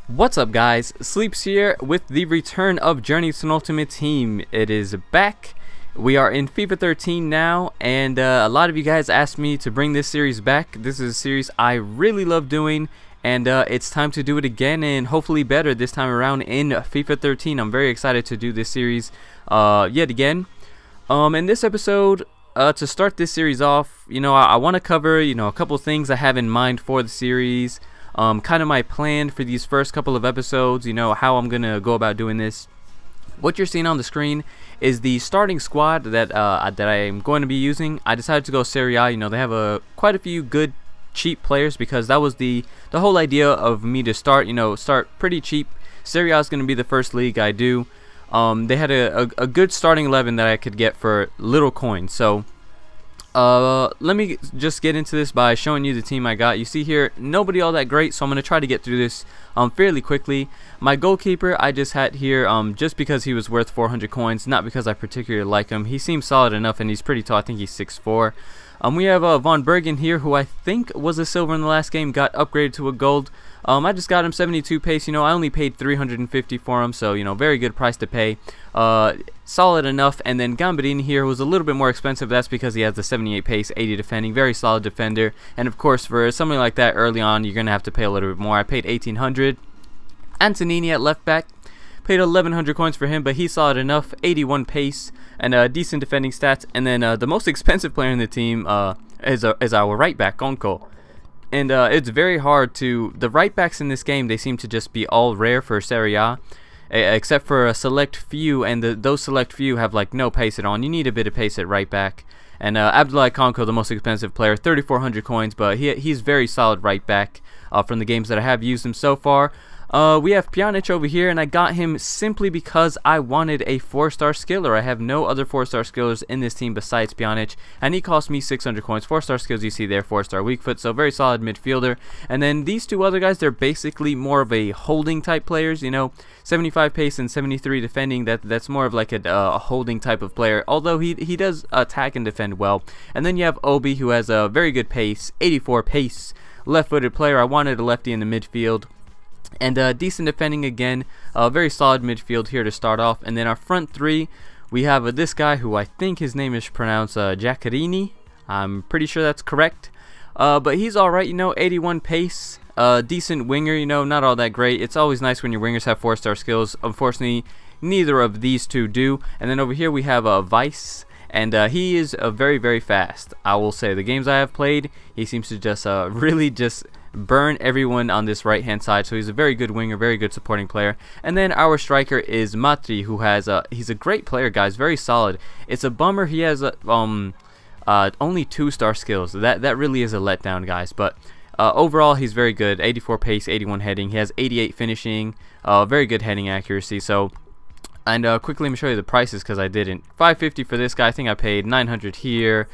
What's up, guys? Sleepz here with the return of Journey to an Ultimate Team. It is back. We are in FIFA 13 now, and a lot of you guys asked me to bring this series back. This is a series I really love doing, and it's time to do it again, and hopefully better this time around in FIFA 13. I'm very excited to do this series yet again. In this episode, to start this series off, I want to cover a couple things I have in mind for the series. Kind of my plan for these first couple of episodes, how I'm gonna go about doing this. What you're seeing on the screen is the starting squad that I am going to be using. I decided to go Serie A. They have quite a few good cheap players, because that was the whole idea of me to start pretty cheap. Serie A is going to be the first league I do. They had a good starting 11 that I could get for little coins. So let me just get into this by showing you the team I got. You see here, nobody all that great, so I'm going to try to get through this fairly quickly. My goalkeeper I just had here just because he was worth 400 coins, not because I particularly like him. He seems solid enough, and he's pretty tall. I think he's 6'4". We have Von Bergen here, who I think was a silver in the last game, got upgraded to a gold. I just got him 72 pace. I only paid 350 for him, so very good price to pay. Solid enough. And then Gamberini here was a little bit more expensive. That's because he has the 78 pace, 80 defending, very solid defender. And of course, for something like that early on, you're gonna have to pay a little bit more. I paid 1800. Antonini at left back, paid 1100 coins for him, but he's solid enough, 81 pace and decent defending stats. And then the most expensive player in the team is our right back, Gonko. And it's very hard to, the right backs in this game, they seem to just be all rare for Serie A, except for a select few, and those select few have like no pace at all. And you need a bit of pace at right back. And Abdoulaye Konko, the most expensive player, 3400 coins, but he's very solid right back from the games that I have used him so far. We have Pjanic over here, and I got him simply because I wanted a 4-star skiller. I have no other 4-star skillers in this team besides Pjanic, and he cost me 600 coins. 4-star skills you see there, 4-star weak foot, so very solid midfielder. And then these two other guys, they're basically more of a holding type players, 75 pace and 73 defending. That's more of like a holding type of player, although he does attack and defend well. And then you have Obi, who has a very good pace, 84 pace, left-footed player. I wanted a lefty in the midfield. And decent defending again, very solid midfield here to start off. And then our front three, we have this guy who I think his name is pronounced Giaccherini. I'm pretty sure that's correct. But he's alright, 81 pace, decent winger, not all that great. It's always nice when your wingers have 4-star skills. Unfortunately, neither of these two do. And then over here we have Vice. And he is very, very fast. I will say, the games I have played, he seems to just really just burn everyone on this right hand side. So he's a very good winger, very good supporting player. And then our striker is Matri, who has he's a great player, guys, very solid. It's a bummer he has only 2-star skills. That really is a letdown, guys. But overall, he's very good. 84 pace, 81 heading. He has 88 finishing, very good heading accuracy. So. And quickly, let me show you the prices, because I didn't. 550 for this guy. I think I paid 900 here,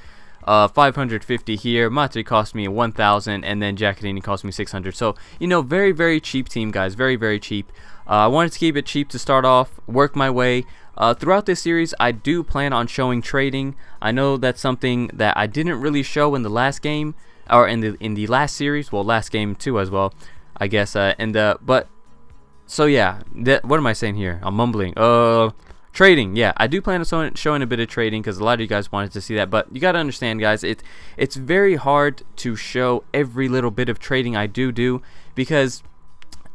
550 here. Matri cost me 1,000, and then Giaccherini cost me 600. So, very, very cheap team, guys. Very, very cheap. I wanted to keep it cheap to start off, work my way. Throughout this series, I do plan on showing trading. I know that's something that I didn't really show in the last game, or in the last series. Well, last game too as well, I guess. But. So yeah, what am I saying here? I'm mumbling. Trading. Yeah, I do plan on showing a bit of trading, because a lot of you guys wanted to see that. But you got to understand, guys, it's very hard to show every little bit of trading I do, because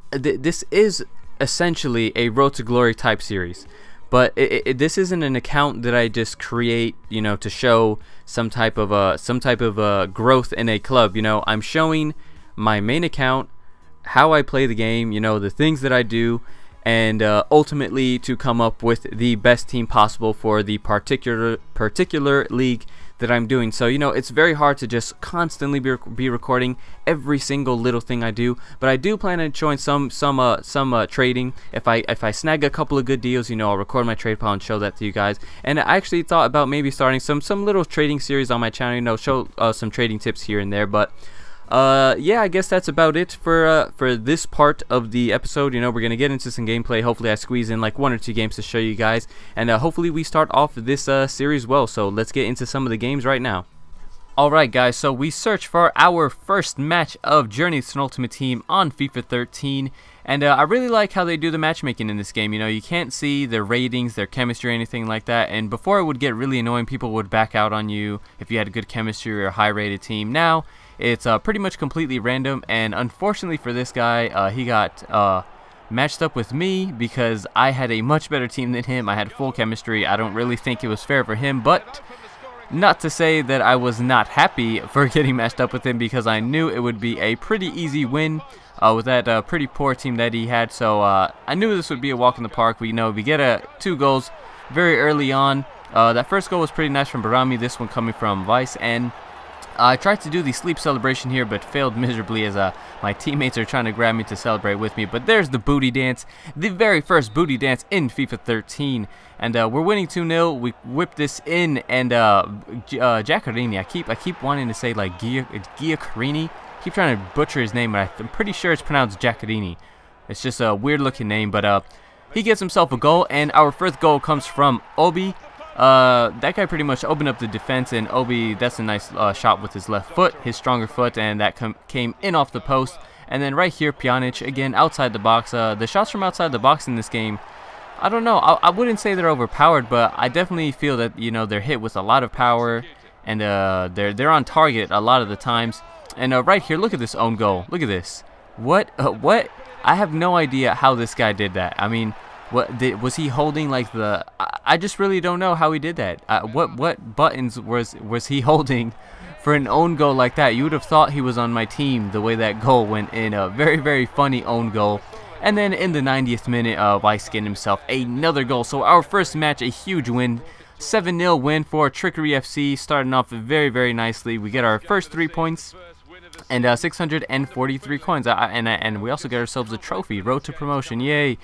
this is essentially a Road to Glory type series. But this isn't an account that I just create, to show some type of growth in a club. I'm showing my main account, how I play the game, the things that I do, and ultimately to come up with the best team possible for the particular league that I'm doing. So it's very hard to just constantly be recording every single little thing I do, but I do plan on showing some trading. If I snag a couple of good deals, I'll record my trade pile and show that to you guys. And I actually thought about maybe starting some little trading series on my channel, show some trading tips here and there. But yeah, I guess that's about it for this part of the episode. We're gonna get into some gameplay. Hopefully I squeeze in like 1 or 2 games to show you guys, and hopefully we start off this series well. So let's get into some of the games right now. Alright guys, so we searched for our first match of Journey's Ultimate Team on FIFA 13, and I really like how they do the matchmaking in this game. You know, you can't see their ratings, their chemistry, or anything like that, and before it would get really annoying, people would back out on you if you had a good chemistry or a high rated team. Now, it's pretty much completely random, and unfortunately for this guy, he got matched up with me because I had a much better team than him. I had full chemistry. I don't really think it was fair for him, but not to say that I was not happy for getting matched up with him, because I knew it would be a pretty easy win with that pretty poor team that he had. So I knew this would be a walk in the park. We get 2 goals very early on. That first goal was pretty nice from Barami. This one coming from Vice, and I tried to do the sleep celebration here, but failed miserably as my teammates are trying to grab me to celebrate with me. But there's the booty dance, the very first booty dance in FIFA 13. And we're winning 2-0. We whip this in, and Giaccarini, I keep wanting to say like Giaccarini. Keep trying to butcher his name, but I'm pretty sure it's pronounced Giaccarini. It's just a weird looking name, but he gets himself a goal, and our first goal comes from Obi. That guy pretty much opened up the defense, and Obi, that's a nice shot with his left foot, his stronger foot, and that came in off the post. And then right here, Pjanic, again, outside the box. The shots from outside the box in this game, I don't know, I wouldn't say they're overpowered, but I definitely feel that, you know, they're hit with a lot of power, and they're on target a lot of the times. And right here, look at this own goal. Look at this. What? I have no idea how this guy did that. I mean, was he holding like the? I just really don't know how he did that. What buttons was he holding for an own goal like that? You would have thought he was on my team the way that goal went in. A very, very funny own goal. And then in the 90th minute, Weiss getting himself another goal. So our first match, a huge win. 7-0 win for Trickery FC, starting off very, very nicely. We get our first 3 points and 643 coins. And we also get ourselves a trophy, road to promotion, yay.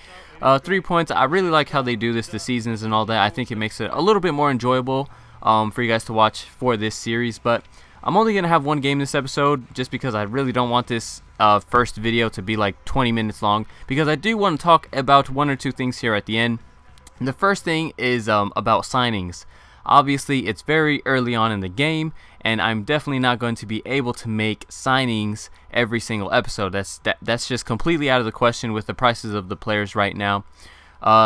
3 points. I really like how they do this, the seasons and all that. I think it makes it a little bit more enjoyable for you guys to watch for this series. But I'm only going to have 1 game this episode, just because I really don't want this first video to be like 20 minutes long, because I do want to talk about 1 or 2 things here at the end. And the first thing is about signings. Obviously, it's very early on in the game, and I'm definitely not going to be able to make signings every single episode. That's just completely out of the question with the prices of the players right now.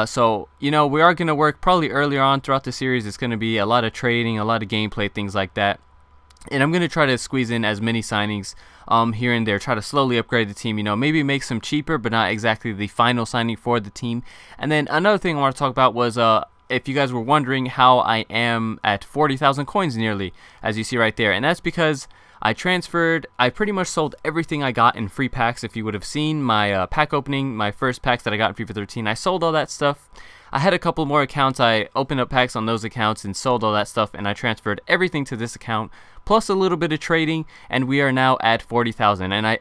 So, you know, we are going to work probably earlier on throughout the series. It's going to be a lot of trading, a lot of gameplay, things like that. And I'm going to try to squeeze in as many signings here and there, try to slowly upgrade the team, you know, maybe make some cheaper, but not exactly the final signing for the team. And then another thing I want to talk about was, if you guys were wondering how I am at 40,000 coins nearly, as you see right there. And that's because I pretty much sold everything I got in free packs. If you would have seen my pack opening, my first packs that I got in FIFA 13, I sold all that stuff. I had a couple more accounts. I opened up packs on those accounts and sold all that stuff, and I transferred everything to this account, plus a little bit of trading, and we are now at 40,000. And I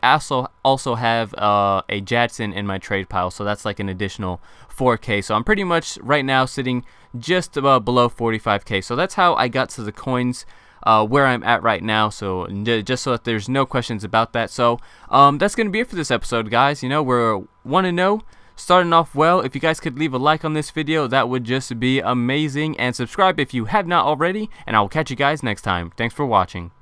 also have a Jadson in my trade pile, so that's like an additional 4K. So I'm pretty much right now sitting just below 45K. So that's how I got to the coins where I'm at right now. So just so that there's no questions about that. So that's gonna be it for this episode, guys. You know, we're 1-0. Starting off well. If you guys could leave a like on this video, that would just be amazing, and subscribe if you have not already, and I will catch you guys next time. Thanks for watching.